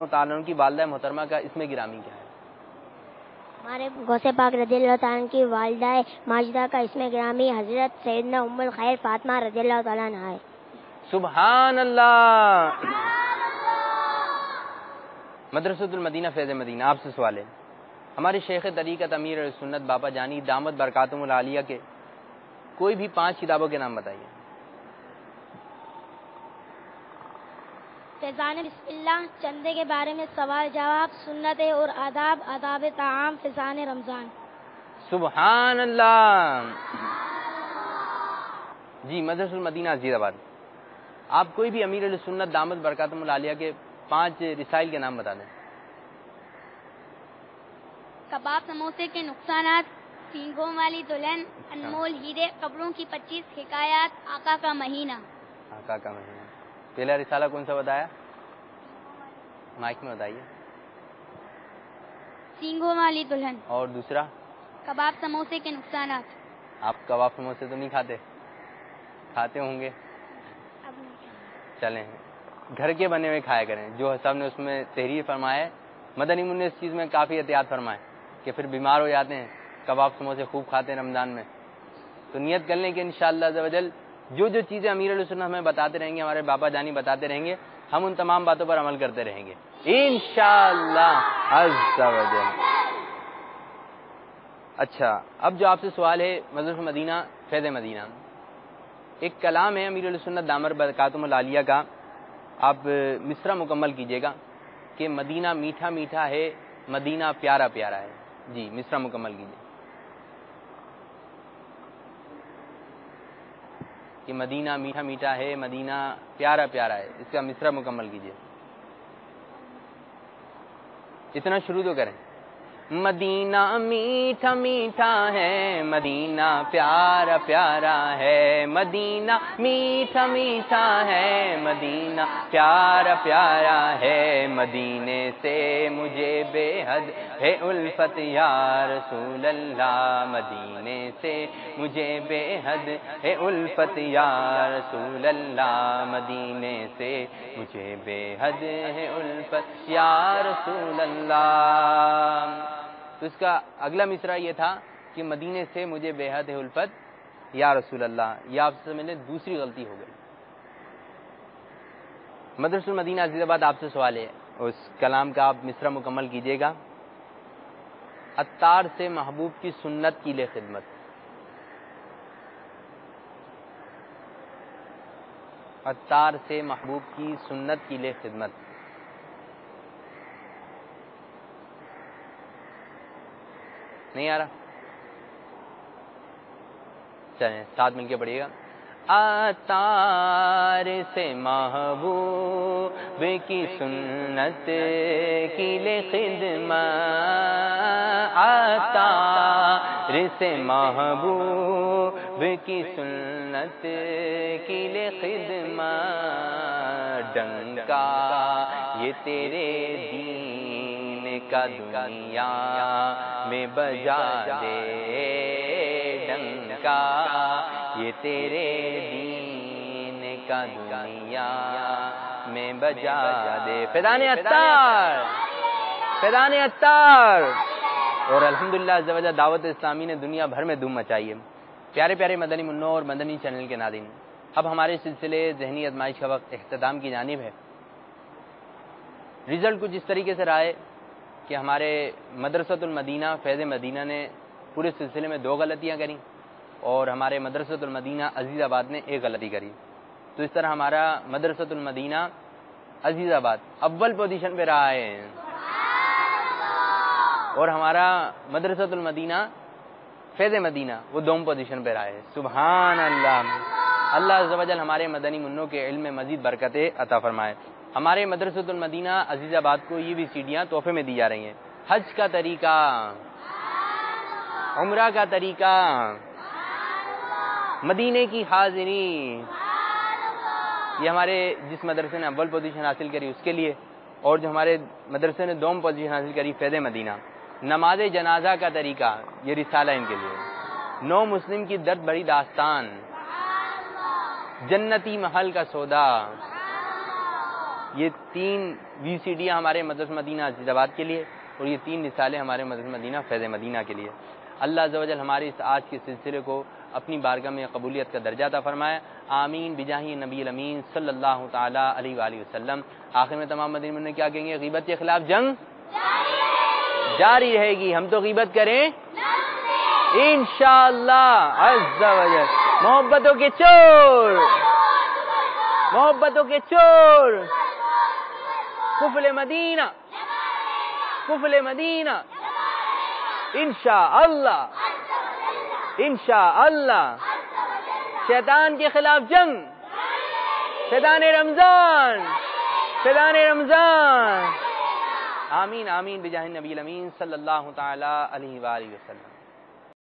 تعالیٰ عنہ کی والدہ محترمہ کا اسم گرامی کیا ہے؟ ہمارے غوث پاک رضی اللہ تعالیٰ عنہ کی والدہ ماجدہ کا اسم گرامی حضرت سیدنا ام الخیر فاطمہ رضی اللہ تعالیٰ عنہ ہے۔ سبحان اللہ۔ مدرسۃ المدینہ فیض مدینہ، آپ سے سوال ہے، ہمارے شیخ طریقت امیر سنت بابا جانی دامت برکاتہم العالیہ کے کوئی بھی 5 کتابوں کے نام بتائیے۔ فیضان بسم اللہ، چندے کے بارے میں سوال جواب، سنت اور آداب، آداب طعام، فیضان رمضان۔ سبحان اللہ۔ جی مدرسۃ المدینہ عزیز آباد، آپ کوئی بھی امیر السنت دامت برکاتہم العالیہ کے 5 رسائل کے نام بتا دیں۔ کباب سموسے کے نقصانات، سینگوں والی دلہن، انمول ہیرے، قبروں کی 25 حکایات، آقا کا مہینہ۔ آقا کا مہینہ، پہلا رسالہ کون سا بتایا؟ مائک میں بتائیے۔ سینگوں والی دلہن۔ اور دوسرا؟ کباب سموسے کے نقصانات۔ آپ کباب سموسے تو نہیں کھاتے؟ کھاتے ہوں گے؟ چلیں گھر کے بنے ہوئے کھایا کریں، جو صاحب نے اس میں تحریر فرمایا ہے، مدنی منع اس چیز میں کافی احتیاط فرمائے کہ پھر بیمار ہو جاتے ہیں، کباب سموسے خوب کھاتے ہیں رمضان میں، تو نیت کر لیں کہ انشاءاللہ عز و جل جو چیزیں امیر علیہ السنت ہمیں بتاتے رہیں گے، ہمارے بابا جانی بتاتے رہیں گے، ہم ان تمام باتوں پر عمل کرتے رہیں گے انشاءاللہ عز و جل۔ اچھا، اب جو آپ سے سوال ہے مدرسۃ مدینہ فیض مدینہ، ایک کلام ہے امیر علیہ السنت دامت برکاتہم العالیہ کا، آپ مصرع مکمل کیجئے گا کہ مدینہ میٹھا میٹھا ہے، مدینہ پیارا پیارا ہے۔ جی مصرع مکمل کیجئے کہ مدینہ میٹھا میٹھا ہے، مدینہ پیارا پیارا ہے، اس کا مصرع مکمل کیجئے۔ اتنا شروع تو کریں۔ مدینہ میٹھا میٹھا ہے، مدینہ پیارا پیارا ہے، مدینہ میٹھا میٹھا ہے، مدینہ پیارا پیارا ہے، مدینے سے مجھے بے حد ہے الفت یا رسول اللہ، مدینے سے مجھے بے حد ہے الفت یا رسول اللہ، مدینے سے مجھے بے حد ہے الفت یا رسول اللہ۔ تو اس کا اگلا مصرع یہ تھا کہ مدینے سے مجھے بے حد ہے الفت یا رسول اللہ، یہ آپ سے میں نے دوسری غلطی ہو گئی۔ مدرسۃ المدینہ عزیز آباد، آپ سے سوال ہے، اس کلام کا آپ مصرع مکمل کیجئے گا۔ عطار سے محبوب کی سنت کی لے خدمت، عطار سے محبوب کی سنت کی لے خدمت۔ نہیں آ رہا؟ چلیں ساتھ مل کے پڑھیے گا۔ عطار سے محبوب کی سنت کی لے خدمت، عطار سے محبوب کی سنت کی لے خدمت، ڈنکا یہ تیرے دین کا دنیا میں بجا دے، ڈنکا یہ تیرے دین کا دنیا میں بجا دے۔ فیضان عطار، فیضان عطار۔ اور الحمدللہ عز و جل دعوت اسلامی نے دنیا بھر میں دھوم مچائی ہے۔ پیارے پیارے مدنی منوں اور مدنی چینل کے ناظرین، اب ہمارے سلسلے ذہنی آزمائش کا وقت اختتام کی جانب ہے۔ رزلٹ کچھ اس طریقے سے رہا ہے کہ ہمارے مدرسۃ المدینہ فیض مدینہ نے پورے سلسلے میں 2 غلطیاں کریں اور ہمارے مدرسۃ المدینہ عزیز آباد نے 1 غلطی کری، تو اس طرح ہمارا مدرسۃ المدینہ عزیز آباد اول پوزیشن پہ رہا ہے، اور ہمارا مدرسۃ المدینہ فیض مدینہ وہ 2 پوزیشن پہ رہا ہے۔ سبحان اللہ۔ اللہ عز و جل ہمارے مدنی منوں کے علم میں مزید برکتیں عطا فرمائے۔ ہمارے مدرسۃ المدینہ عزیز آباد کو یہ بھی سیڑھیاں تحفے میں دی جا رہی ہیں، حج کا طریقہ، عمرہ کا طریقہ، مدینے کی حاضری، یہ ہمارے جس مدرسے نے اول پوزیشن حاصل کری اس کے لیے، اور جو ہمارے مدرسے نے 2 پوزیشن حاصل کری فیض مدینہ، نماز جنازہ کا طریقہ، یہ رسالہ ان کے لیے، 9 مسلم کی درد بھری داستان، جنتی محل کا سودا، یہ 3 VCD ہمارے مدرسہ مدینہ عزیز آباد کے لیے اور یہ 3 رسالے ہمارے مدرسہ مدینہ فیض مدینہ کے لیے۔ اللہ عز و جل ہمارے اس آج کے سلسلے کو اپنی بارگاہ میں قبولیت کا درجہ عطا فرمائے، آمین بجاہ نبی الامین صلی اللہ تعالی علیہ وآلہ وسلم۔ آخر میں تمام مدنی مومنین کیا کہیں گے؟ غیبت کے خلاف جنگ جاری رہے گی، ہم تو غیبت کریں انشاءاللہ عز و جل۔ محبتوں کے چور، محبتوں کے چور، قفل مدینہ، قفل مدینہ، انشاءاللہ انشاءاللہ۔ شیطان کے خلاف جنگ، شیطان رمضان، شیطان رمضان، آمین آمین بجاہ نبی الامین صلی اللہ تعالی علیہ وآلہ وسلم۔